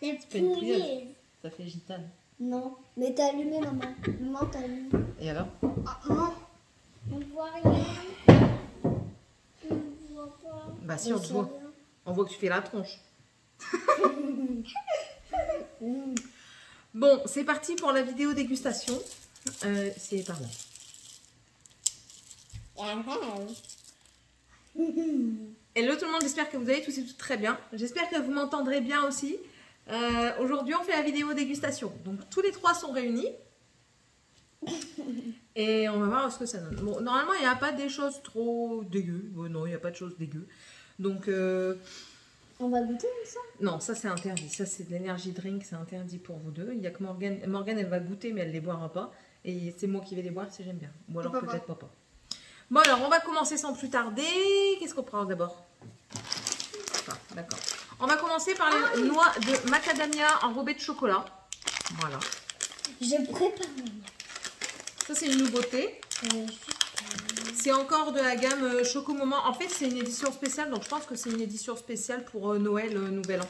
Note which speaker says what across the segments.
Speaker 1: C'est
Speaker 2: pas une pouilleuse.
Speaker 1: pouilleuse.
Speaker 2: Ça fait gitane.
Speaker 1: Non, mais t'as allumé, maman. Maman, t'as allumé.
Speaker 2: Et alors?
Speaker 1: Ah, non. On voit rien. On voit pas.
Speaker 2: Bah si, on te voit. On voit que tu fais la tronche. Bon, c'est parti pour la vidéo dégustation. C'est par là. Hello tout le monde, j'espère que vous allez tous et toutes très bien. J'espère que vous m'entendrez bien aussi. Aujourd'hui, on fait la vidéo dégustation. Donc, tous les trois sont réunis. Et on va voir ce que ça donne. Bon, normalement, il n'y a pas des choses trop dégueu. Bon, non, il n'y a pas de choses dégueu. Donc...
Speaker 1: On va goûter ça?
Speaker 2: Non, ça c'est interdit. Ça c'est de l'énergie drink, c'est interdit pour vous deux. Il n'y a que Morgane. Morgane, elle va goûter, mais elle ne les boira pas. Et c'est moi qui vais les boire si j'aime bien. Ou alors peut-être papa. Bon, alors on va commencer sans plus tarder. Qu'est-ce qu'on prend d'abord? Enfin, d'accord. On va commencer par les noix de macadamia enrobées de chocolat. Voilà.
Speaker 1: Je prépare.
Speaker 2: Ça c'est une nouveauté. C'est encore de la gamme Choco Moment. En fait, c'est une édition spéciale. Donc, je pense que c'est une édition spéciale pour Noël, Nouvel An.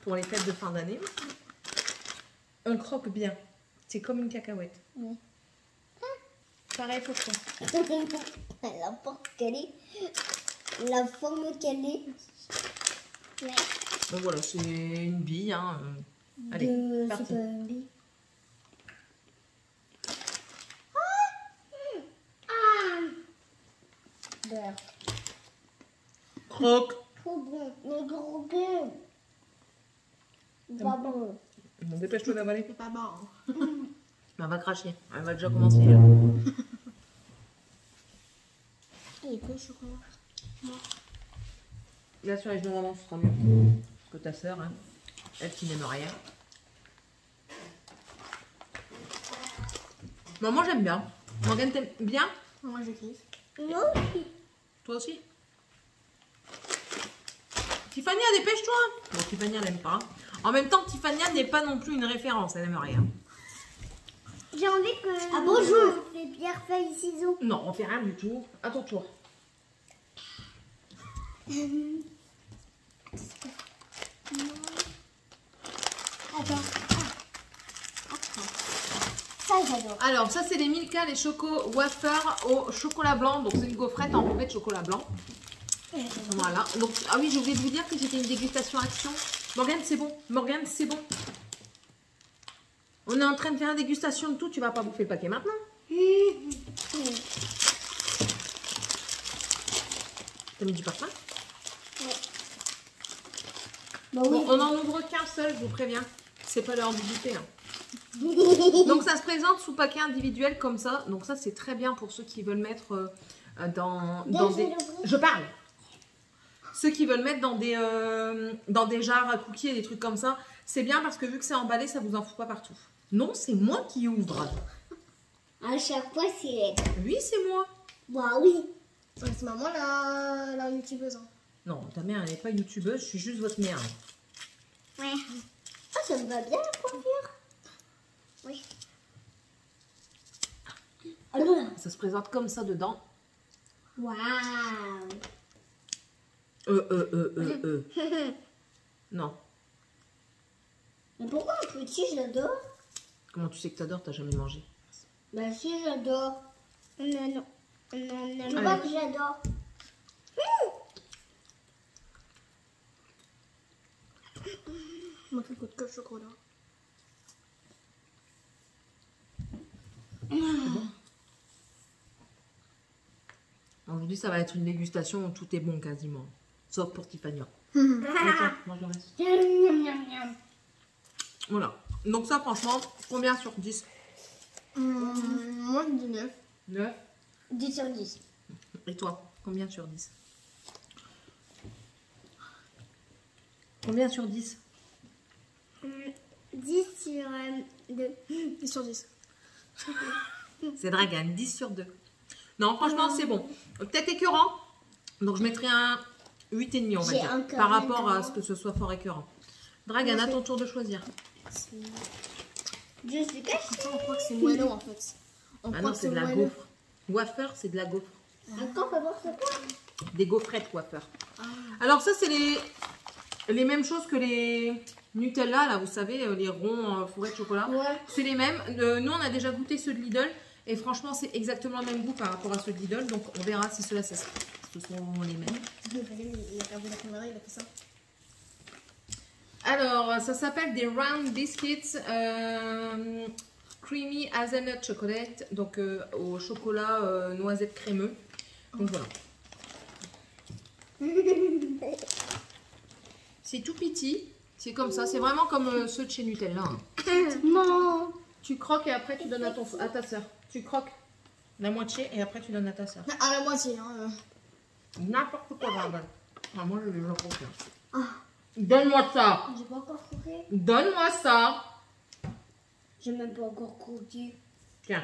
Speaker 2: Pour les fêtes de fin d'année. On croque bien. C'est comme une cacahuète.
Speaker 1: Oui.
Speaker 2: Pareil pour toi.
Speaker 1: La porte qu'elle est. La forme qu'elle est. Ouais.
Speaker 2: Donc, voilà, c'est une bille. Hein. Allez, parti.
Speaker 1: C'est pas une bille. Beurre.
Speaker 2: Croque.
Speaker 1: Trop bon. Mais gros gueule. Pas bon.
Speaker 2: Bon, dépêche-toi d'avaler.
Speaker 1: C'est pas bon.
Speaker 2: Elle va cracher. Elle va déjà commencer. Là.
Speaker 1: Il est peu chocolat.
Speaker 2: Là, sur les genoux de maman, ce sera mieux. Que ta soeur, hein. Elle qui n'aime rien. Bon, moi, j'aime bien. Morgane, t'aimes bien?
Speaker 1: Moi, je kiffe. Moi aussi.
Speaker 2: Toi aussi? Tiffany, dépêche-toi! Bon, Tiffany, elle n'aime pas. En même temps, Tiffany n'est pas non plus une référence, elle n'aime rien.
Speaker 1: J'ai envie que... Ah bonjour! On fait pierre, feuille, ciseaux.
Speaker 2: Non, on fait rien du tout. À ton tour.
Speaker 1: Attends. Ça, j'adore.
Speaker 2: Alors, ça, c'est les Milka, les Choco Wafer au chocolat blanc. Donc, c'est une gaufrette enrobée de chocolat blanc. Voilà. Donc, ah oui, j'ai oublié de vous dire que c'était une dégustation action. Morgane, c'est bon. Morgane, c'est bon. On est en train de faire une dégustation de tout. Tu vas pas bouffer le paquet maintenant. T'as mis du parfum?
Speaker 1: Ouais.
Speaker 2: Bah, oui. Bon, on n'en ouvre qu'un seul, je vous préviens. C'est pas l'heure du goûter. Hein. Donc, ça se présente sous paquet individuel comme ça. Donc, ça, c'est très bien pour ceux qui veulent mettre dans des... Je parle. Ceux qui veulent mettre dans des jarres à cookies et des trucs comme ça, c'est bien parce que vu que c'est emballé, ça vous en fout pas partout. Non, c'est moi qui ouvre.
Speaker 1: À chaque fois, c'est...
Speaker 2: Oui, c'est moi.
Speaker 1: Bah oui. C'est maman la youtubeuse. Hein.
Speaker 2: Non, ta mère, elle n'est pas youtubeuse, je suis juste votre mère.
Speaker 1: Ouais. Ah, ça me va bien la coiffure. Oui. Alors.
Speaker 2: Ça se présente comme ça dedans.
Speaker 1: Waouh.
Speaker 2: Non.
Speaker 1: Mais pourquoi un petit, j'adore?
Speaker 2: Comment tu sais que t'adores, t'as jamais mangé?
Speaker 1: Bah si, j'adore. Non. Je vois que j'adore. Moi, ça coûte que le chocolat.
Speaker 2: Aujourd'hui, ça va être une dégustation où tout est bon quasiment. Sauf pour Tiffany. Mange le reste. Voilà. Donc ça, franchement, combien sur 10?
Speaker 1: Moi, je dis 9.
Speaker 2: 9.
Speaker 1: 10 sur 10.
Speaker 2: Et toi, combien sur 10? Combien sur 10?
Speaker 1: 10 sur 2. 10 sur 10.
Speaker 2: C'est Dragane, 10 sur 2. Non, franchement, c'est bon. Peut-être écœurant. Donc, je mettrai un 8,5, on va dire. Par rapport à ce que ce soit fort écœurant. Dragane, à ton tour de choisir.
Speaker 1: Je sais pas si on croit que c'est moelleux en fait.
Speaker 2: Ah non, c'est de la gaufre. Wafer, c'est de la gaufre.
Speaker 1: Attends, on va voir c'est quoi?
Speaker 2: Des gaufrettes wafer. Alors ça, c'est les mêmes choses que Nutella, là, vous savez, les ronds fourrés de chocolat.
Speaker 1: Ouais.
Speaker 2: C'est les mêmes. Nous, on a déjà goûté ceux de Lidl. Et franchement, c'est exactement le même goût par rapport à ceux de Lidl. Donc, on verra si ceux-là, ce sont les mêmes.
Speaker 1: Il a pas vu la caméra, il a fait ça.
Speaker 2: Alors, ça s'appelle des Round Biscuits Creamy Hazelnut Chocolate. Donc, au chocolat noisette crémeux. Donc, voilà. C'est tout petit. C'est comme ça. C'est vraiment comme ceux de chez Nutella. Hein.
Speaker 1: Non.
Speaker 2: Tu croques et après, tu donnes à ta soeur. Tu croques la moitié et après, tu donnes à ta soeur.
Speaker 1: À la moitié. Hein.
Speaker 2: N'importe quoi, Barbara. Ah, moi, je vais le croquer. Donne-moi ça.
Speaker 1: J'ai pas encore croqué.
Speaker 2: Donne-moi ça.
Speaker 1: J'ai même pas encore croqué.
Speaker 2: Tiens.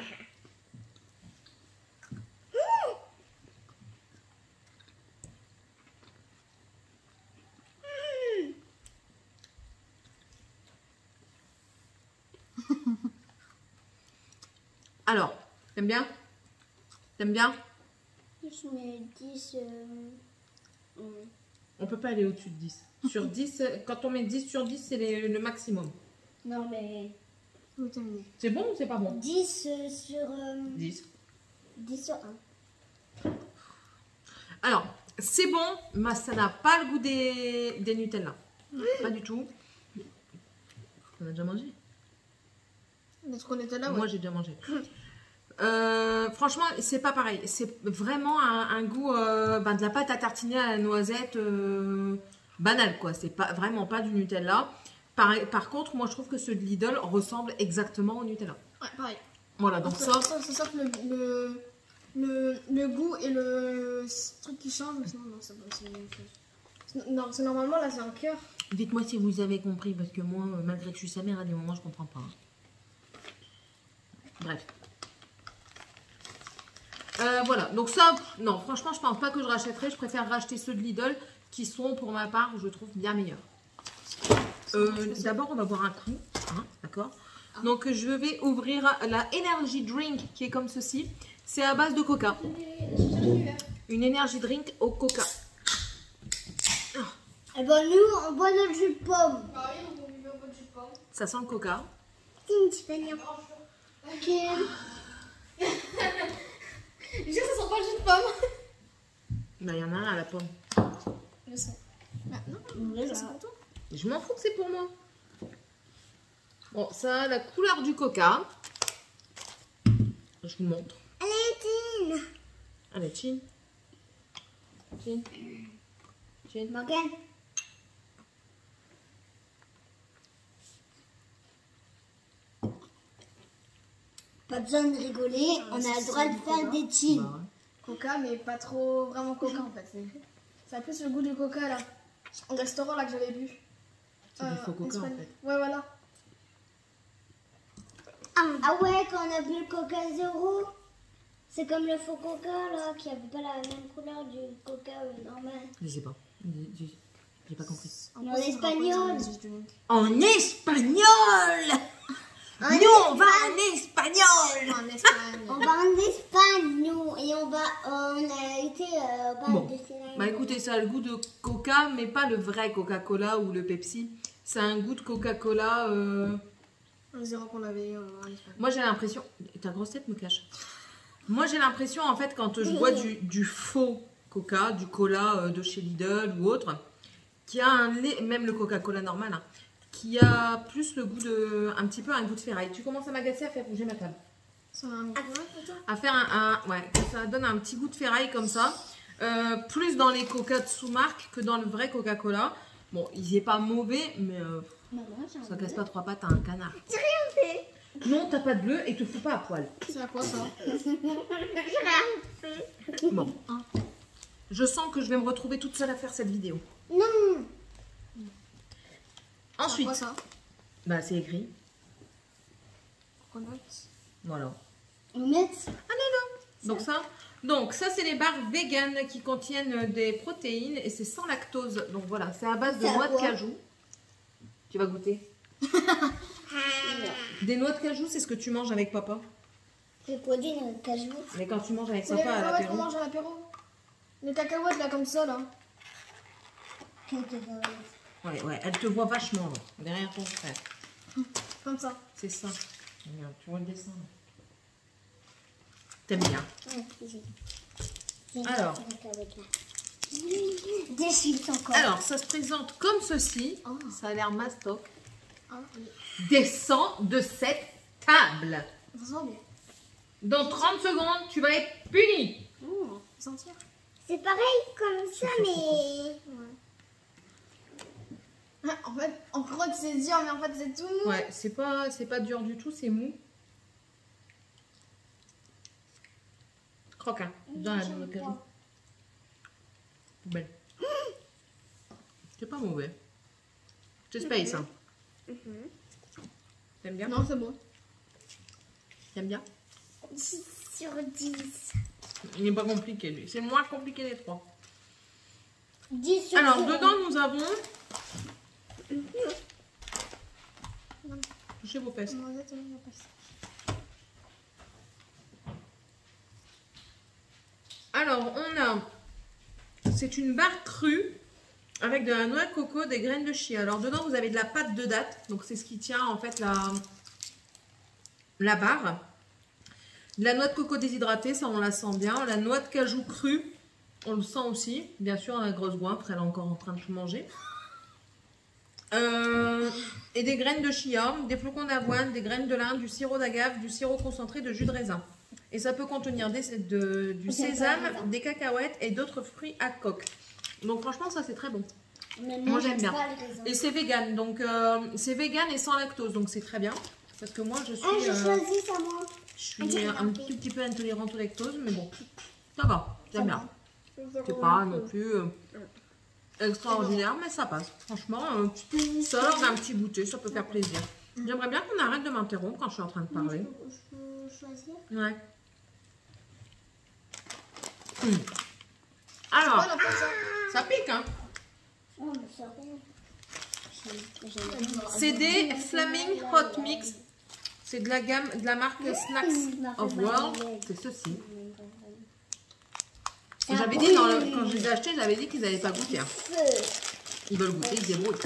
Speaker 2: Alors, t'aimes bien? T'aimes bien?
Speaker 1: Je mets 10.
Speaker 2: On peut pas aller au-dessus de 10. Sur 10, quand on met 10 sur 10, c'est le maximum.
Speaker 1: Non, mais. Vous terminez.
Speaker 2: C'est bon ou c'est pas bon?
Speaker 1: 10 sur.
Speaker 2: 10.
Speaker 1: 10 sur 1.
Speaker 2: Alors, c'est bon, mais ça n'a pas le goût des Nutella. Pas du tout. On a déjà mangé?
Speaker 1: Notre Nutella,
Speaker 2: Moi, j'ai déjà mangé. Franchement, c'est pas pareil. C'est vraiment un goût de la pâte à tartiner à la noisette banale, quoi. C'est pas, vraiment pas du Nutella. Par contre, moi, je trouve que ceux de Lidl ressemblent exactement au Nutella.
Speaker 1: Ouais, pareil.
Speaker 2: Voilà, donc ça...
Speaker 1: C'est ça que le goût et le truc qui change, mais sinon, non, c'est la même chose. Non, c'est normalement, là, c'est un cœur.
Speaker 2: Dites-moi si vous avez compris, parce que moi, malgré que je suis sa mère, à des moments, je comprends pas. Hein. Bref. Voilà, donc ça, non, franchement, je pense pas que je rachèterai. Je préfère racheter ceux de Lidl qui sont, pour ma part, je trouve bien meilleurs. D'abord, on va boire un coup, hein, d'accord? Donc, je vais ouvrir la Energy Drink qui est comme ceci. C'est à base de coca. Une Energy Drink au coca.
Speaker 1: Eh ben, nous, on boit notre jus de pomme.
Speaker 2: Ça sent le coca.
Speaker 1: C'est pas bien. Ok. Je dis que ça sent pas le jus de pomme.
Speaker 2: Bah, il y en a un à la pomme.
Speaker 1: Je sais. Non, je sais pour toi.
Speaker 2: Je m'en fous que c'est pour moi. Bon, ça a la couleur du coca. Je vous montre.
Speaker 1: Allez,
Speaker 2: Allez, chin. Chin. Chin.
Speaker 1: Morgane. Pas besoin de rigoler, on a le droit de faire des chins.
Speaker 2: Bah, ouais.
Speaker 3: Coca, mais pas trop vraiment coca en fait. Ça a plus le goût du coca là. Au restaurant là que j'avais bu.
Speaker 2: C'est du faux coca en
Speaker 3: Espagne.
Speaker 2: fait.
Speaker 3: Ouais, voilà.
Speaker 1: Ah ouais, quand on a bu le coca zéro, c'est comme le faux coca là, qui avait pas la même couleur du coca normal.
Speaker 2: Je sais pas. J'ai pas compris.
Speaker 1: En espagnol.
Speaker 2: En espagnol. Nous, on va en espagnol.
Speaker 3: En Espagne.
Speaker 1: On va en Espagne, nous, et on a été au parc
Speaker 2: Bon.
Speaker 1: de Disneyland.
Speaker 2: Bah écoutez, ça a le goût de coca, mais pas le vrai Coca-Cola ou le Pepsi. Ça a un goût de Coca-Cola.
Speaker 3: Un zéro qu'on avait en Espagne.
Speaker 2: Moi j'ai l'impression. Ta grosse tête me cache. Moi j'ai l'impression en fait quand je bois du faux Coca, du cola de chez Lidl ou autre, qui a un lait, même le Coca-Cola normal, hein, qui a plus le goût de. Un petit peu un goût de ferraille. Tu commences à m'agacer à faire bouger ma table.
Speaker 3: Ça a un goût pour toi?
Speaker 2: À faire ouais, ça donne un petit goût de ferraille comme ça. Plus dans les Coca de sous-marque que dans le vrai Coca-Cola. Bon, il n'est pas mauvais, mais ça casse pas trois pattes à un canard.
Speaker 1: J'ai rien fait.
Speaker 2: Non, t'as pas de bleu et te fous pas à poil.
Speaker 3: C'est à quoi ça?
Speaker 1: J'ai rien fait.
Speaker 2: Bon, je sens que je vais me retrouver toute seule à faire cette vidéo.
Speaker 1: Non.
Speaker 2: Ensuite,
Speaker 3: C'est à quoi ça?
Speaker 2: bah c'est écrit.
Speaker 3: Coconut.
Speaker 2: Voilà.
Speaker 1: On met.
Speaker 2: Donc ça c'est les barres vegan qui contiennent des protéines et c'est sans lactose. Donc voilà, c'est à base de
Speaker 1: C'est à
Speaker 2: noix de
Speaker 1: quoi
Speaker 2: cajou. Tu vas goûter. Des noix de cajou, c'est ce que tu manges avec papa.
Speaker 1: C'est quoi du cajou?
Speaker 2: Mais quand tu manges avec
Speaker 3: C'est
Speaker 2: papa à
Speaker 3: ouais, qu'on
Speaker 2: l'apéro.
Speaker 3: mange à l'apéro. Les cacahuètes là comme ça là.
Speaker 1: Quelle cacahuète?
Speaker 2: Ouais, elle te voit vachement là, derrière ton frère.
Speaker 3: Comme ça.
Speaker 2: C'est ça. Regarde, tu vois le dessin là. T'aimes bien. Alors.
Speaker 1: Des chips encore.
Speaker 2: Alors, ça se présente comme ceci.
Speaker 3: Oh.
Speaker 2: Ça a l'air mastoc.
Speaker 3: Ah, oui.
Speaker 2: Descends de cette table.
Speaker 3: Ça sent bien.
Speaker 2: Dans 30 secondes, tu vas être puni.
Speaker 3: Sentir.
Speaker 1: C'est pareil comme ça, mais...
Speaker 3: Ouais. En fait, on croit que c'est dur, mais en fait, c'est tout mou.
Speaker 2: Ouais, c'est pas dur du tout, c'est mou. Croque, hein. Dans la occasion. Belle. C'est pas mauvais. C'est space, hein. T'aimes bien?
Speaker 3: Non, c'est bon.
Speaker 2: T'aimes bien?
Speaker 1: 10 sur 10.
Speaker 2: Il n'est pas compliqué, lui. C'est le moins compliqué des trois.
Speaker 1: 10 sur
Speaker 2: Alors,
Speaker 1: 10.
Speaker 2: dedans, nous avons... Touchez vos fesses. Alors, on a... C'est une barre crue avec de la noix de coco, des graines de chia. Alors, dedans, vous avez de la pâte de date. Donc, c'est ce qui tient, en fait, la barre. De la noix de coco déshydratée, ça, on la sent bien. La noix de cajou crue, on le sent aussi. Bien sûr, la grosse goinfre, elle est encore en train de tout manger. Et des graines de chia, des flocons d'avoine, des graines de lin, du sirop d'agave, du sirop concentré de jus de raisin. Et ça peut contenir du sésame, des cacahuètes et d'autres fruits à coque. Donc franchement, ça c'est très bon. Moi j'aime bien. Et c'est vegan, donc c'est vegan et sans lactose, donc c'est très bien. Parce que moi je suis,
Speaker 1: j'ai choisi ça, moi.
Speaker 2: je suis un tout petit peu intolérante au lactose, mais bon, ça va, j'aime bien. C'est pas non plus extraordinaire, mais ça passe. Franchement, ça lors d'un petit goûter, ça peut faire plaisir. J'aimerais bien qu'on arrête de m'interrompre quand je suis en train de parler.
Speaker 1: Je peux choisir.
Speaker 2: Ouais. Alors, ça pique, hein.
Speaker 1: Oh, mais ça rien.
Speaker 2: C'est des Flaming Hot Mix. C'est de la gamme, de la marque Snacks of World. C'est ceci. Et j'avais dit, quand je les ai achetés, j'avais dit qu'ils n'allaient pas goûter. Hein. Ils veulent goûter, ils se débrouillent.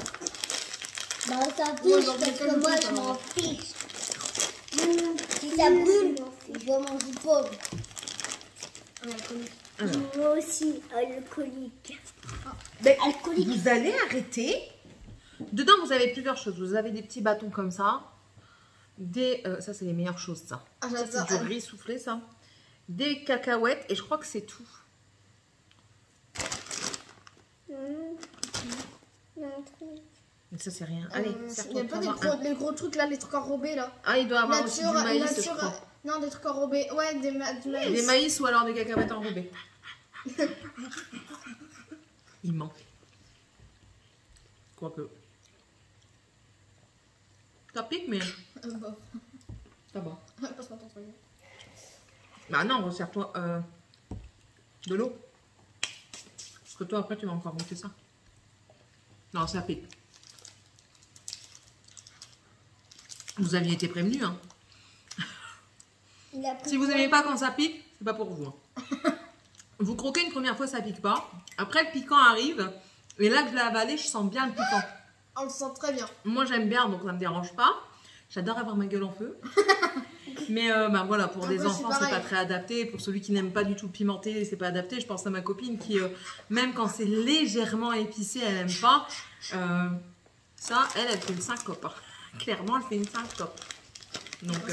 Speaker 1: Bah, ça pique parce que moi, je m'en fiche. Si ça brûle, je dois manger pauvre. Moi aussi, alcoolique.
Speaker 2: Mais vous allez arrêter. Dedans, vous avez plusieurs choses. Vous avez des petits bâtons comme ça. Ça, c'est les meilleures choses, ça.
Speaker 3: Ah,
Speaker 2: Ça, c'est du riz soufflé, ça. Des cacahuètes. Et je crois que c'est tout. Mais ça, c'est rien. Allez,
Speaker 3: il n'y a pas des gros trucs là, les trucs enrobés là.
Speaker 2: Ah, il doit avoir aussi du maïs, je crois.
Speaker 3: Non, des trucs enrobés. Ouais, du maïs.
Speaker 2: Des maïs ou alors des cacahuètes enrobées. Il ment. Quoique. Ça pique, mais
Speaker 3: Bon.
Speaker 2: ça va.
Speaker 3: Passe-moi ton truc.
Speaker 2: Bah non, resserre-toi de l'eau. Parce que toi, après, tu vas encore goûter ça. Non, ça pique. Vous aviez été prévenus, hein. Si vous n'aimez pas quand ça pique, c'est pas pour vous. Hein. Vous croquez une première fois, ça pique pas. Après, le piquant arrive. Et là que je l'ai avalé, je sens bien le piquant.
Speaker 3: On le sent très bien.
Speaker 2: Moi, j'aime bien, donc ça me dérange pas. J'adore avoir ma gueule en feu. Mais bah, voilà, pour des enfants, c'est pas très adapté. Pour celui qui n'aime pas du tout le pimenté, c'est pas adapté. Je pense à ma copine qui, même quand c'est légèrement épicé, elle aime pas. Ça, elle fait une syncope. Clairement, elle fait une syncope. Donc,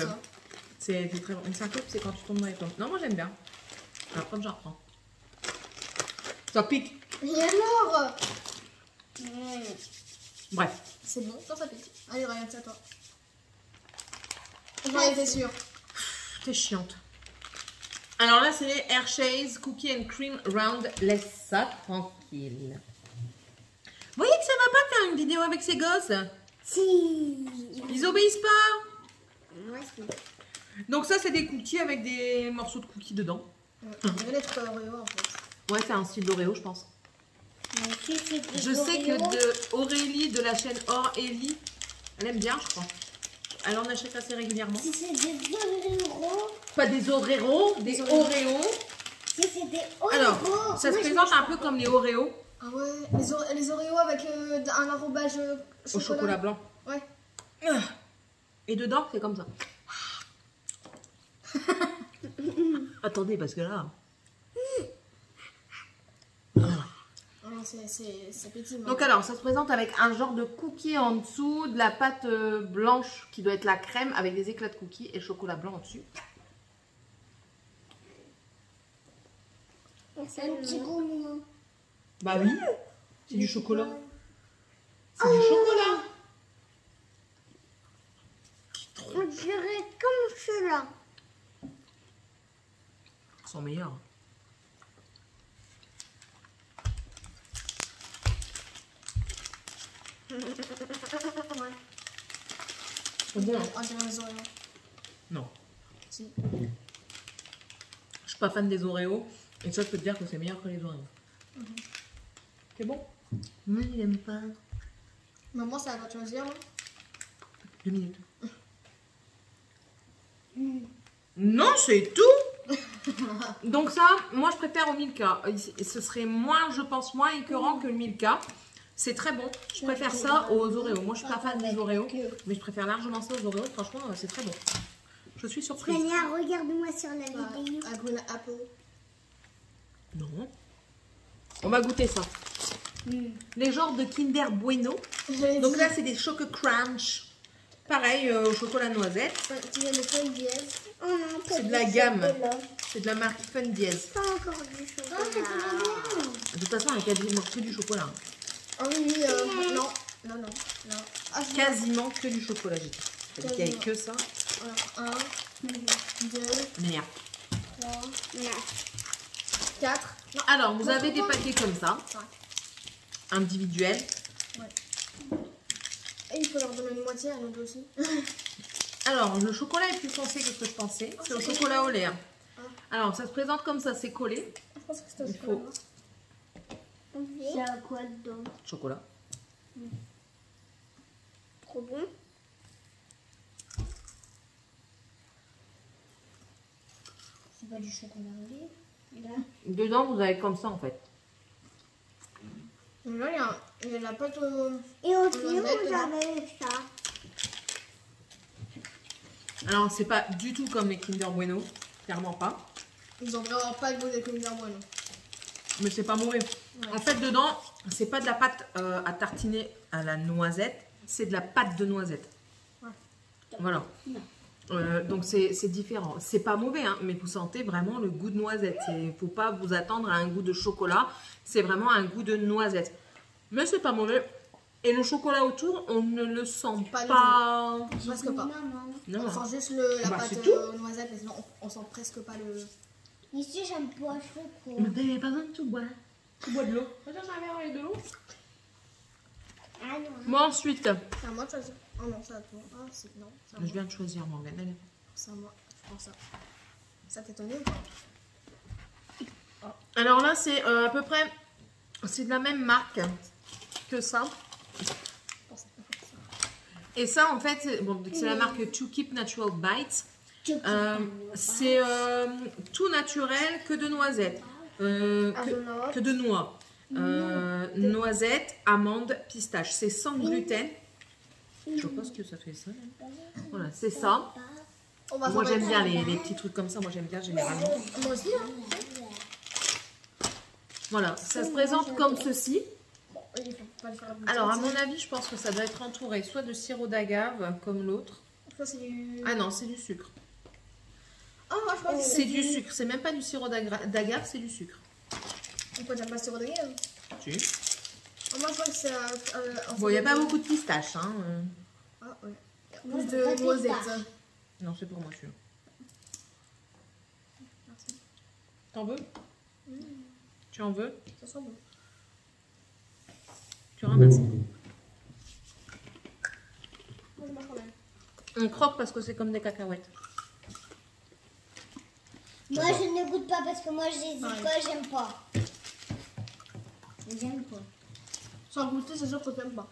Speaker 2: c'est très bon. Une syncope, c'est quand tu tombes dans les pommes. Non, moi, j'aime bien. Après, j'en reprends. Ça pique.
Speaker 3: Et alors
Speaker 2: Bref.
Speaker 3: C'est bon, ça pique. Allez, regarde, c'est à toi. J'en étais sûre.
Speaker 2: T'es chiante. Alors là, c'est les Hershey's Cookie and Cream Round. Laisse ça tranquille. Vous voyez que ça va pas de faire une vidéo avec ces gosses?
Speaker 1: Si.
Speaker 2: Ils obéissent pas.
Speaker 1: Moi, si.
Speaker 2: Donc ça, c'est des cookies avec des morceaux de cookies dedans.
Speaker 3: On dirait les trucs Oreo en fait.
Speaker 2: Ouais, c'est un style d'Oreo, je pense.
Speaker 1: Si,
Speaker 2: Je sais que Aurélie de la chaîne Aurélie, elle aime bien, je crois. Elle en achète assez régulièrement.
Speaker 1: Si c'est des Oreos.
Speaker 2: Pas des Oreos, des Oreos.
Speaker 1: Si c'est des Oreos.
Speaker 2: Alors, ça se présente un peu comme les Oreos.
Speaker 3: Ah ouais, les Oreos avec un enrobage
Speaker 2: Au chocolat blanc.
Speaker 3: Ouais.
Speaker 2: Et dedans, c'est comme ça. Attendez, parce que là... Voilà.
Speaker 3: Oh non, c'est petit.
Speaker 2: Donc alors, ça se présente avec un genre de cookie en dessous, de la pâte blanche qui doit être la crème avec des éclats de cookies et le chocolat blanc au-dessus.
Speaker 1: C'est un petit goût moins.
Speaker 2: Bah oui, c'est du chocolat. C'est du chocolat.
Speaker 1: On dirait comme cela.
Speaker 2: Ils sont meilleurs.
Speaker 3: Ouais.
Speaker 2: C'est bon, hein?
Speaker 3: On dirait les Oreos.
Speaker 2: Non.
Speaker 3: Si.
Speaker 2: Je suis pas fan des Oreos. Et ça, je peux te dire que c'est meilleur que les Oreos. C'est bon? Mais il aime pas.
Speaker 3: Maman, ça va choisir. Hein.
Speaker 2: 2 minutes. Non, c'est tout. Donc ça, moi je préfère au Milka. Ce serait moins, je pense, moins écœurant que le Milka. C'est très bon. Je préfère ça aux Oreos. Moi je suis pas fan des Oreos, mais je préfère largement ça aux Oreos. Franchement, c'est très bon. Je suis surprise.
Speaker 1: Tania, regarde-moi sur la vidéo.
Speaker 3: Apple.
Speaker 2: Non. On va goûter ça. Les genres de Kinder Bueno. Donc là, c'est des Choco Crunch. Pareil, au chocolat noisette.
Speaker 3: Tu viens de Fun Dièse.
Speaker 1: Oh non,
Speaker 2: C'est de la gamme. C'est de la marque Fun Dièse.
Speaker 1: Pas encore du chocolat.
Speaker 2: De toute façon, il y a quasiment que du chocolat.
Speaker 3: Ah oui, non. Ah,
Speaker 2: Quasiment que du chocolat, j'ai dit. J'ai dit qu'il n'y avait que ça.
Speaker 3: Voilà. 1, 2,
Speaker 2: Merde.
Speaker 3: 3, 4.
Speaker 2: Alors, vous avez des paquets comme ça,
Speaker 3: Ouais.
Speaker 2: individuels.
Speaker 3: Et il faut leur donner une moitié à nous deux aussi.
Speaker 2: Alors, le chocolat est plus foncé que ce que je pensais. C'est au chocolat au lait. Hein. Alors, ça se présente comme ça, c'est collé.
Speaker 3: Je pense que c'était
Speaker 2: Il faut
Speaker 1: C'est à quoi dedans?
Speaker 2: chocolat.
Speaker 1: Trop bon. C'est pas du chocolat au lait. Là.
Speaker 2: Dedans, vous avez comme ça en fait.
Speaker 3: Donc là, il y a la pâte au...
Speaker 1: Et au fond,
Speaker 3: noisette dedans.
Speaker 1: j'avais ça.
Speaker 2: Alors, c'est pas du tout comme les Kinder Bueno. Clairement pas.
Speaker 3: Ils ont vraiment pas le goût des Kinder Bueno.
Speaker 2: Mais c'est pas mauvais. En fait, dedans, c'est pas de la pâte à tartiner à la noisette. C'est de la pâte de noisette.
Speaker 3: Ouais.
Speaker 2: Voilà. Donc c'est différent. C'est pas mauvais, hein, mais vous sentez vraiment le goût de noisette. Il ne faut pas vous attendre à un goût de chocolat. C'est vraiment un goût de noisette. Mais c'est pas mauvais. Et le chocolat autour, on ne le sent
Speaker 3: Pas
Speaker 2: pas.
Speaker 3: Presque pas.
Speaker 1: Maman.
Speaker 2: Non.
Speaker 3: On sent juste la
Speaker 2: Bah,
Speaker 3: pâte
Speaker 2: c'est tout.
Speaker 3: noisette, mais sinon on sent presque pas le...
Speaker 1: Ici, j'aime pas chocolat.
Speaker 2: Mais t'avais pas besoin de tout boire. Tu bois de l'eau. Regarde, j'ai un verre avec de l'eau.
Speaker 1: Ah non.
Speaker 2: Bon, ensuite,
Speaker 3: C'est à moi de choisir. Oh non, ça à toi. Ah, c'est... Non, c'est à
Speaker 2: je
Speaker 3: moi.
Speaker 2: viens de choisir Morgane. Allez.
Speaker 3: C'est à moi. Je prends ça. Ça t'étonne ou pas?
Speaker 2: Alors là, c'est à peu près, c'est de la même marque que ça. Et ça, en fait, c'est la marque To Keep Natural Bites. C'est tout naturel que de noisettes, que de noix. Noisettes, amandes, pistaches. C'est sans gluten. Je pense que ça fait ça. Là. Voilà, c'est ça.
Speaker 3: On va
Speaker 2: Moi,
Speaker 3: s'en
Speaker 2: j'aime
Speaker 3: mettre.
Speaker 2: bien les petits trucs comme ça. Moi, j'aime bien généralement.
Speaker 3: Moi aussi, hein.
Speaker 2: Voilà, ça se présente comme ceci.
Speaker 3: Bon, il faut pas le faire aboutir.
Speaker 2: Alors, à mon avis, je pense que ça doit être entouré soit de sirop d'agave, comme l'autre.
Speaker 3: Ça, c'est du...
Speaker 2: Ah non, c'est du sucre.
Speaker 3: Ah, moi, je crois que
Speaker 2: C'est du sucre. C'est même pas du sirop d'agave, c'est du sucre.
Speaker 3: On peut déjà pas sirop d'agave.
Speaker 2: Si.
Speaker 3: Ah, moi, je crois que c'est...
Speaker 2: Bon, il n'y a pas beaucoup de pistaches. Hein.
Speaker 3: Ah, ouais.
Speaker 1: Moi,
Speaker 3: Plus
Speaker 1: je veux pas
Speaker 3: de
Speaker 1: de
Speaker 3: noisettes.
Speaker 1: pistache.
Speaker 2: Non, c'est pour moi, celui-là.
Speaker 3: Merci.
Speaker 2: T'en veux Tu en veux
Speaker 3: Ça sent bon.
Speaker 2: Tu ramasses.
Speaker 3: Moi, je mange quand même.
Speaker 2: On croque parce que c'est comme des cacahuètes.
Speaker 1: Moi, je ne goûte pas parce que moi, j'hésite
Speaker 3: Ouais.
Speaker 1: pas, j'aime pas. J'aime pas.
Speaker 3: Sans goûter, c'est sûr que t'aimes pas.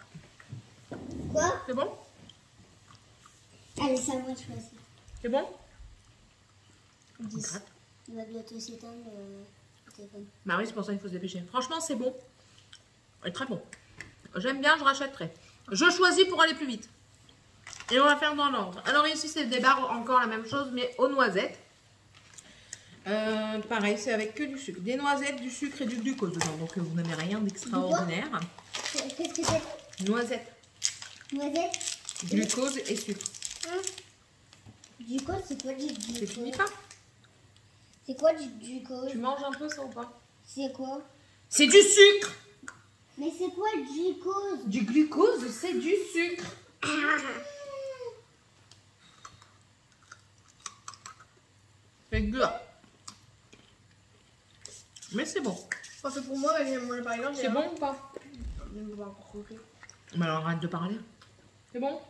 Speaker 1: Quoi?
Speaker 2: C'est bon
Speaker 1: Allez, c'est à moi de choisir.
Speaker 2: C'est bon
Speaker 3: 10.
Speaker 2: Gratte.
Speaker 1: Il va bientôt s'éteindre le téléphone.
Speaker 2: Bah oui, c'est pour ça qu'il faut se dépêcher. Franchement, c'est bon. est très bon. J'aime bien, je rachèterai. Je choisis pour aller plus vite. Et on va faire dans l'ordre. Alors ici, c'est des barres, encore la même chose, mais aux noisettes. Pareil, c'est avec que du sucre. Des noisettes, du sucre et du glucose dedans. Donc vous n'avez rien d'extraordinaire.
Speaker 1: Qu'est-ce que c'est?
Speaker 2: Noisettes,
Speaker 1: Noisette?
Speaker 2: glucose et sucre.
Speaker 1: Glucose, c'est quoi du
Speaker 2: C'est fini
Speaker 1: glucose?
Speaker 2: pas?
Speaker 1: C'est quoi du glucose?
Speaker 2: Tu manges un peu ça ou pas?
Speaker 1: C'est quoi?
Speaker 2: C'est du sucre!
Speaker 1: Mais c'est quoi le glucose?
Speaker 2: Du glucose, c'est du sucre. C'est gras. Mais c'est bon.
Speaker 3: Pas fait pour moi, mais moi par exemple.
Speaker 2: C'est bon ou pas?
Speaker 3: J'aime pas croquer.
Speaker 2: Mais alors arrête de parler. C'est bon?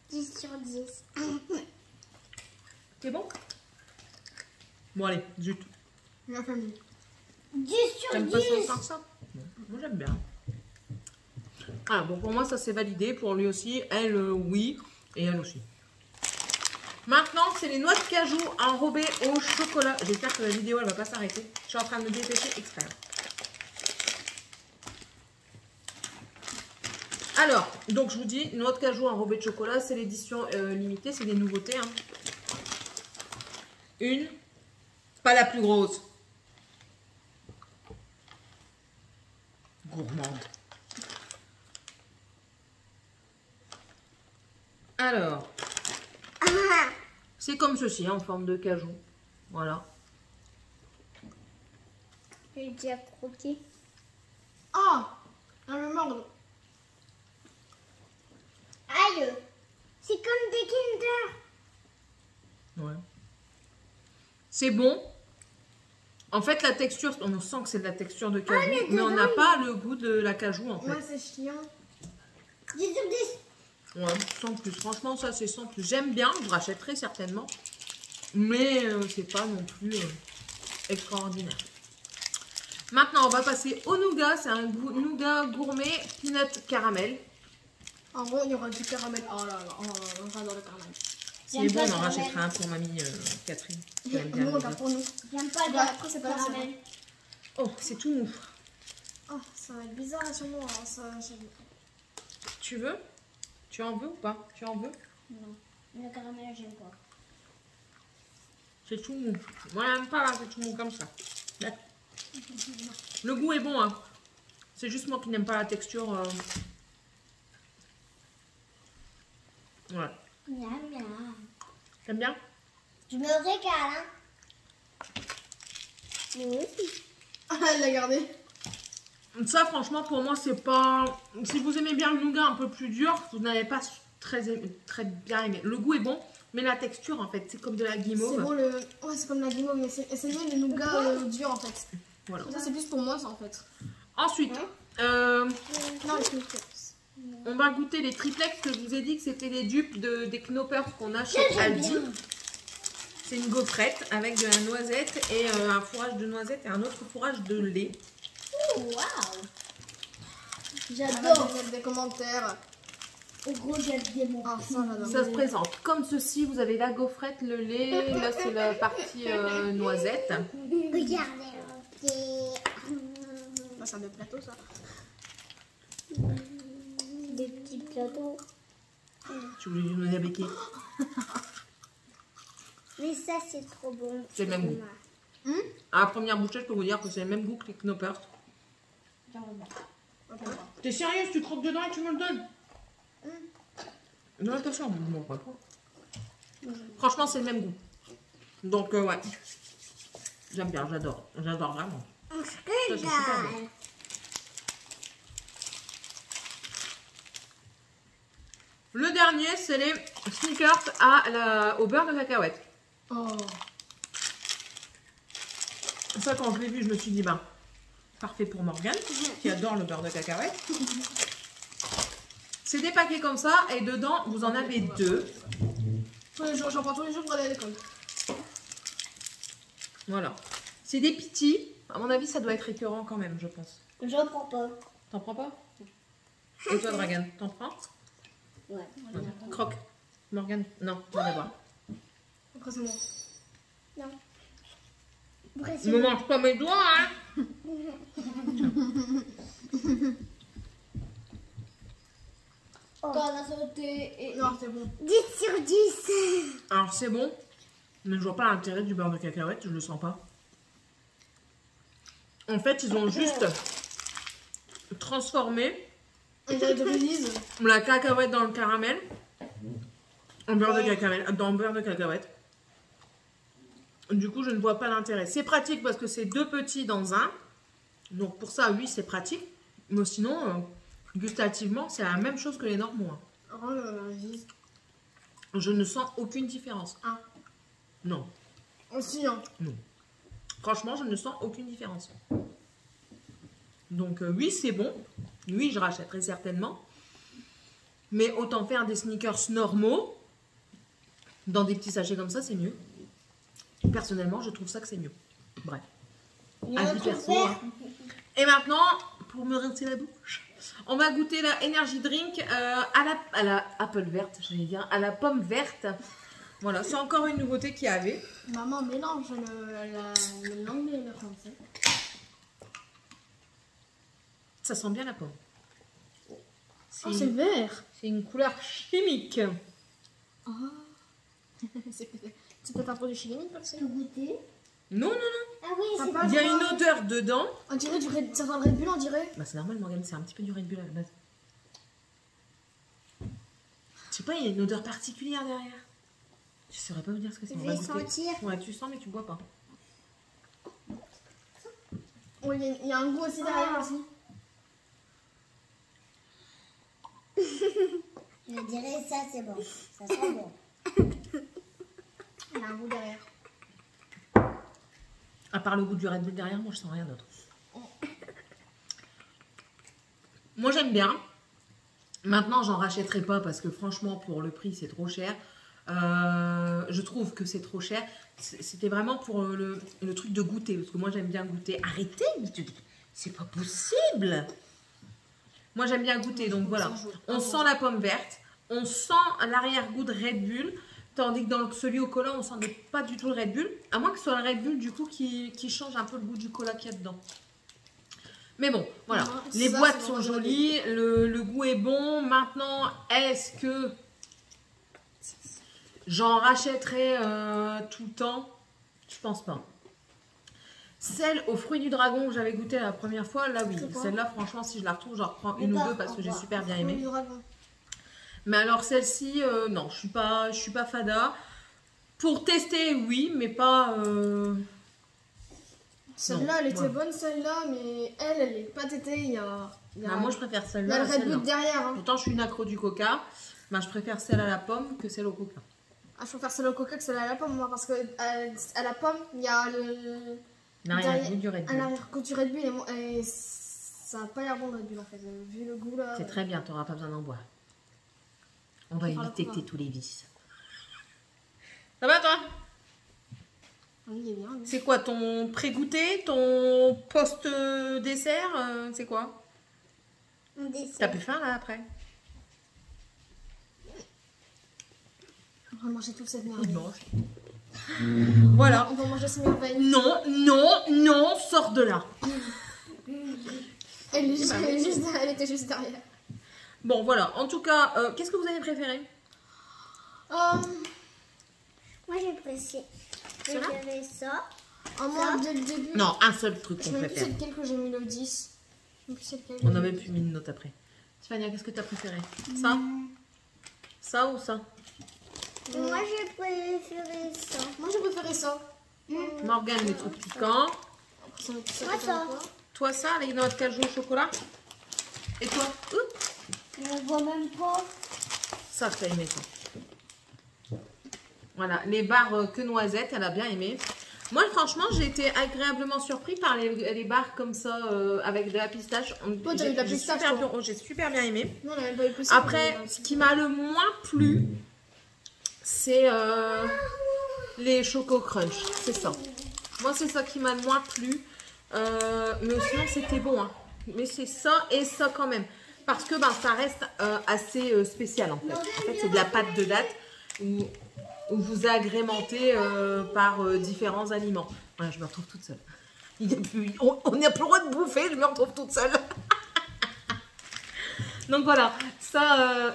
Speaker 1: 10 sur 10.
Speaker 2: C'est bon? Bon allez, zut.
Speaker 3: La famille.
Speaker 1: 10 sur
Speaker 2: T'aimes pas
Speaker 1: 10.
Speaker 2: ça? Non. Moi j'aime bien. Ah bon, pour moi ça c'est validé. Pour lui aussi, elle oui. Et elle aussi. Maintenant, c'est les noix de cajou enrobées au chocolat. J'espère que la vidéo elle va pas s'arrêter. Je suis en train de me dépêcher exprès. Alors, donc je vous dis, noix de cajou enrobée de chocolat, c'est l'édition limitée, c'est des nouveautés. Hein. Une, pas la plus grosse. Gourmande. Alors, c'est comme ceci, hein, en forme de cajou. Voilà.
Speaker 1: J'ai déjà croqué.
Speaker 3: Ah! Elle me mord.
Speaker 1: Aïe! C'est comme des Kinder.
Speaker 2: Ouais. C'est bon. En fait, la texture, on sent que c'est de la texture de cajou, mais on n'a pas le goût de la cajou en fait.
Speaker 3: Ouais, c'est chiant.
Speaker 1: 10 sur 10.
Speaker 2: Ouais, sans plus. Franchement, ça c'est sans plus. J'aime bien, je rachèterai certainement, mais c'est pas non plus extraordinaire. Maintenant, on va passer au nougat. C'est un nougat gourmet peanut caramel.
Speaker 3: En gros, il y aura du caramel. Oh là là, oh là là, j'adore le caramel.
Speaker 2: C'est bon, on en rachètera un pour mamie Catherine. qui aime bien
Speaker 3: Nous,
Speaker 2: le
Speaker 3: on va
Speaker 2: nougat.
Speaker 3: pour nous.
Speaker 1: J'aime pas
Speaker 3: Bah, après, c'est
Speaker 1: le
Speaker 3: pas grave,
Speaker 1: caramel.
Speaker 2: Oh, c'est tout mou.
Speaker 3: Oh, ça va être bizarre là sur moi. Hein, ça.
Speaker 2: Tu veux? Tu en veux ou pas? Tu en veux?
Speaker 1: Non, le caramel, j'aime pas.
Speaker 2: C'est tout mou. Moi, j'aime pas là, c'est tout mou comme ça. Le goût est bon, hein. C'est juste moi qui n'aime pas la texture. Ouais.
Speaker 1: Miam, miam.
Speaker 2: T'aimes bien?
Speaker 1: Je me régale, hein. Mais aussi.
Speaker 3: Ah, elle l'a gardé.
Speaker 2: Ça, franchement, pour moi, c'est pas... Si vous aimez bien le nougat un peu plus dur, vous n'avez pas très bien aimé. Le goût est bon, mais la texture, en fait, c'est comme de la guimauve.
Speaker 3: C'est bon le. Ouais, c'est comme la guimauve, mais c'est mieux le nougat dur en fait.
Speaker 2: Voilà.
Speaker 3: Ça, c'est plus pour moi, ça en fait.
Speaker 2: Ensuite,
Speaker 3: Non, le
Speaker 2: on va goûter les triplex que je vous ai dit que c'était les dupes des Knoppers qu'on a chez Aldi. C'est une gaufrette avec de la noisette et un fourrage de noisette et un autre fourrage de lait.
Speaker 1: Waouh.
Speaker 3: J'adore.
Speaker 1: J'adore.
Speaker 3: Des commentaires.
Speaker 1: Au gros, j'aime mon.
Speaker 3: Ah, ça, j'adore.
Speaker 2: Ça se présente comme ceci. Vous avez la gaufrette, le lait. Là, c'est la partie noisette.
Speaker 1: Regardez.
Speaker 3: Bah, c'est un des plateaux, ça.
Speaker 1: Des petits plateaux.
Speaker 2: Tu voulais nous avec qui?
Speaker 1: Mais ça, c'est trop bon.
Speaker 2: C'est le même goût. À la première bouchée, je peux vous dire que c'est le même goût que les Knoppers. T'es sérieuse? Tu croques dedans et tu me le donnes? Non, attention, non, pas trop. Franchement, c'est le même goût. Donc, ouais. J'aime bien, j'adore. J'adore vraiment. Ça, c'est super bon. Le dernier, c'est les Snickers au beurre de cacahuète.
Speaker 3: Oh.
Speaker 2: Ça, quand je l'ai vu, je me suis dit, ben, parfait pour Morgane, qui adore le beurre de cacahuète. C'est des paquets comme ça, et dedans, vous en avez deux.
Speaker 3: Tous les jours, j'en prends tous les jours pour aller à l'école.
Speaker 2: Voilà. C'est des petits. À mon avis, ça doit être écœurant quand même, je pense.
Speaker 1: J'en prends pas.
Speaker 2: T'en prends pas? Et toi, Dragan, t'en prends?
Speaker 1: Ouais.
Speaker 2: Croque. Morgane, non, on va voir.
Speaker 3: Après, c'est moi.
Speaker 1: Non.
Speaker 2: Je ne mange pas mes doigts, hein.
Speaker 1: Oh.
Speaker 3: Quand on a sauté et... Non, c'est bon.
Speaker 1: 10 sur 10.
Speaker 2: Alors c'est bon, mais je vois pas l'intérêt du beurre de cacahuète, je le sens pas. En fait, ils ont juste transformé
Speaker 3: On dirait de l'Élise.
Speaker 2: la cacahuète dans le caramel en beurre de cacahuète, dans le beurre de cacahuète. Du coup, je ne vois pas l'intérêt. C'est pratique parce que c'est 2 petits dans un. Donc pour ça, oui, c'est pratique. Mais sinon, gustativement, c'est la même chose que les normaux. Hein.
Speaker 3: Oh, l'Élise.
Speaker 2: Je ne sens aucune différence.
Speaker 3: Ah.
Speaker 2: Non.
Speaker 3: Aussi, hein.
Speaker 2: Franchement, je ne sens aucune différence. Donc oui, c'est bon. Oui, je rachèterai certainement. Mais autant faire des sneakers normaux dans des petits sachets comme ça, c'est mieux. Personnellement, je trouve ça que c'est mieux. Bref. Avis perso, hein. Et maintenant, pour me rincer la bouche, on va goûter la Energy Drink à la apple verte, j'allais dire, à la pomme verte. Voilà, c'est encore une nouveauté qu'il y avait.
Speaker 3: Maman mélange l'anglais et le français.
Speaker 2: Ça sent bien la pomme.
Speaker 3: Oh, c'est vert.
Speaker 2: C'est une couleur chimique.
Speaker 3: Oh. C'est peut-être un produit chimique, parce que...
Speaker 1: Tu goûter?
Speaker 2: Non, non, non.
Speaker 1: Ah oui, c'est
Speaker 3: Papa,
Speaker 1: pas
Speaker 2: Il y a une odeur dedans.
Speaker 3: On dirait du Red... Ça sent le Red Bull, on dirait.
Speaker 2: Bah, c'est normal, Morgane, c'est un petit peu du Red Bull à la base. Je sais pas, il y a une odeur particulière derrière. Je saurais pas vous dire ce que c'est.
Speaker 1: Je
Speaker 2: On va
Speaker 1: vais
Speaker 2: goûter.
Speaker 1: sentir.
Speaker 2: Ouais, tu sens, mais tu bois pas.
Speaker 3: Oui, il y a un goût aussi derrière aussi.
Speaker 1: Je dirais ça, c'est bon. Ça sent bon.
Speaker 3: Il y a un goût derrière.
Speaker 2: À part le goût du Red Bull derrière, moi je sens rien d'autre. Moi j'aime bien. Maintenant j'en rachèterai pas parce que franchement pour le prix c'est trop cher. Je trouve que c'est trop cher. C'était vraiment pour le truc de goûter parce que moi j'aime bien goûter. Arrêtez, c'est pas possible. Moi j'aime bien goûter donc voilà. On sent la pomme verte, on sent l'arrière-goût de Red Bull. Tandis que dans celui au cola, on sent pas du tout le Red Bull. À moins que ce soit le Red Bull, du coup, qui change un peu le goût du cola qu'il y a dedans. Mais bon, voilà. Les boîtes sont jolies, le goût est bon. Maintenant, est-ce que j'en rachèterai tout le temps? Je pense pas. Celle aux fruits du dragon que j'avais goûté la première fois, là oui. Celle-là, franchement, si je la retrouve, j'en reprends une ou deux parce que j'ai super bien aimé. Mais alors celle-ci, non, je suis pas fada. Pour tester, oui, mais pas...
Speaker 3: Celle-là, elle était bonne, celle-là, mais elle est pas tétée. Il y a...
Speaker 2: Ah, moi, je préfère
Speaker 3: Il y
Speaker 2: celle-là.
Speaker 3: a le Red Bull derrière. Hein.
Speaker 2: Pourtant, je suis une accro du coca. Mais je préfère celle à la pomme que celle au coca.
Speaker 3: Ah, je préfère celle au coca que celle à la pomme, moi, parce que à la pomme, il y a le...
Speaker 2: L'arrière-goût du Red Bull.
Speaker 3: L'arrière-goût du Red Bull, et ça n'a pas l'air bon, le Red Bull, en fait. Vu le goût, là...
Speaker 2: C'est très bien, tu n'auras pas besoin d'en boire. On va éviter que tu aies tous les vices. Ça va, toi?
Speaker 3: Oui, il est bien.
Speaker 2: C'est quoi, ton pré-goûter? Ton post-dessert? C'est quoi? T'as plus faim, là, après?
Speaker 3: On va manger toute cette merde.
Speaker 2: Il mange. Voilà.
Speaker 3: On va manger ces merveilles.
Speaker 2: Non, non, non, sors de là.
Speaker 3: Elle était juste derrière.
Speaker 2: Bon, voilà. En tout cas, qu'est-ce que vous avez préféré?
Speaker 1: Moi, j'ai préféré ça.
Speaker 3: Moi, dès le début...
Speaker 2: Non, un seul truc
Speaker 3: Je
Speaker 2: qu'on
Speaker 3: sais même plus
Speaker 2: préfère.
Speaker 3: c'est lequel que j'ai mis le 10.
Speaker 2: On n'a même plus mis une note après. Tiffania, qu'est-ce que tu as préféré? Ça? Ça ou ça?
Speaker 1: Moi, j'ai préféré ça.
Speaker 3: Moi, j'ai préféré ça.
Speaker 2: Morgane, les trucs piquants.
Speaker 3: Moi,
Speaker 1: ça.
Speaker 2: Toi, ça, les noix de cajou au chocolat. Et toi?
Speaker 1: On voit même pas.
Speaker 2: Ça, t'as aimé ça. Voilà, les barres que noisettes, elle a bien aimé. Moi, franchement, j'ai été agréablement surpris par les barres comme ça, avec de la pistache.
Speaker 3: Toi, t'as eu de la pistache,
Speaker 2: J'ai super bien aimé.
Speaker 3: Non, elle avait plus
Speaker 2: Après, ce qui m'a le moins plu, c'est les Choco Crunch. C'est ça. Moi, c'est ça qui m'a le moins plu. Mais sinon, c'était bon. Hein. Mais c'est ça et ça quand même. Parce que ça reste assez spécial en fait. En fait, c'est de la pâte de date où vous agrémentez par différents aliments. Voilà, je me retrouve toute seule. On n'a plus le droit de bouffer, je me retrouve toute seule. Donc voilà, ça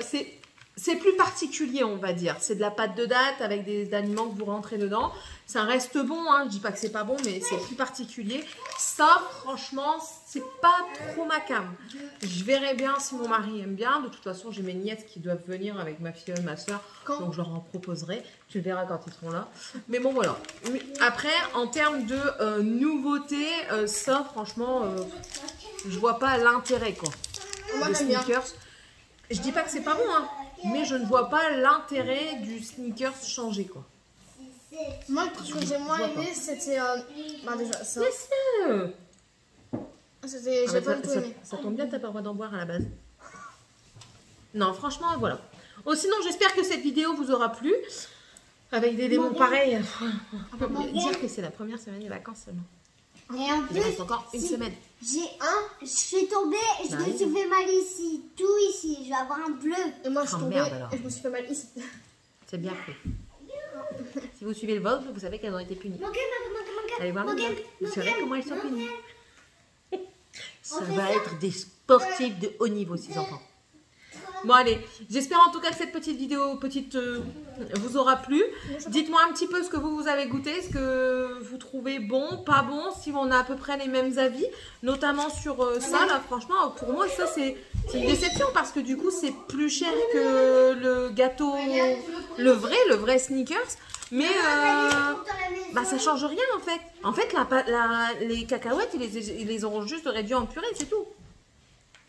Speaker 2: c'est plus particulier, on va dire. C'est de la pâte de date avec des aliments que vous rentrez dedans. Ça reste bon, hein. Je dis pas que c'est pas bon, mais c'est plus particulier. Ça, franchement, c'est pas trop ma came. Je verrai bien si mon mari aime bien. De toute façon, j'ai mes nièces qui doivent venir avec ma fille et ma soeur. Donc je leur en proposerai. Tu le verras quand ils seront là. Mais bon, voilà. Après, en termes de nouveautés, ça, franchement, je vois pas l'intérêt, quoi.
Speaker 3: Moi,
Speaker 2: De
Speaker 3: j'aime bien.
Speaker 2: sneakers. Je dis pas que c'est pas bon, hein, mais je ne vois pas l'intérêt du sneakers changer, quoi.
Speaker 3: Moi, le truc que j'ai moins
Speaker 2: vois pas.
Speaker 3: aimé, c'était. Bah, déjà, ça.
Speaker 2: Laisse-le.
Speaker 3: C'était.
Speaker 2: Ah,
Speaker 3: J'ai
Speaker 2: bah,
Speaker 3: pas du tout aimé.
Speaker 2: ça tombe bien, t'as pas le droit d'en boire à la base. Non, franchement, voilà. Oh, sinon, j'espère que cette vidéo vous aura plu. Avec des démons pareils. On peut dire que c'est la première semaine des vacances seulement.
Speaker 1: Et en
Speaker 2: Il
Speaker 1: plus,
Speaker 2: reste encore une semaine.
Speaker 1: je suis tombée et je
Speaker 2: Bah
Speaker 1: me
Speaker 2: oui.
Speaker 1: suis fait mal ici. Tout ici. Je vais avoir un bleu.
Speaker 3: Et moi, je suis
Speaker 2: Oh,
Speaker 3: tombée
Speaker 2: merde, alors.
Speaker 3: et je me suis fait mal ici.
Speaker 2: C'est bien fait. Si vous suivez le vlog, vous savez qu'elles ont été punies. Allez voir le vlog. Vous savez comment elles sont punies. Ça va être des sportifs de haut niveau, ces enfants. Bon, allez, j'espère en tout cas que cette petite vidéo vous aura plu. Dites-moi un petit peu ce que vous avez goûté, ce que vous trouvez bon, pas bon, si on a à peu près les mêmes avis, notamment sur ça, là, franchement, pour moi, ça, c'est une déception parce que du coup, c'est plus cher que le gâteau, le vrai sneakers, mais bah, ça change rien, en fait. En fait, les cacahuètes, ils les auront juste réduits en purée, c'est tout.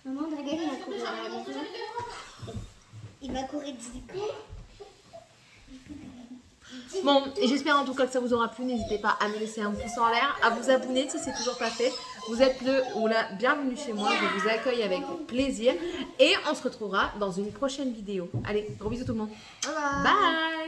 Speaker 1: Maman, regarde, il va courir à la maison. Il va courir du coup.
Speaker 2: Bon, et j'espère en tout cas que ça vous aura plu. N'hésitez pas à me laisser un pouce en l'air, à vous abonner si c'est toujours pas fait. Vous êtes le ou la bienvenue chez moi. Je vous accueille avec plaisir. Et on se retrouvera dans une prochaine vidéo. Allez, gros bisous tout le monde.
Speaker 3: Bye bye.
Speaker 2: Bye!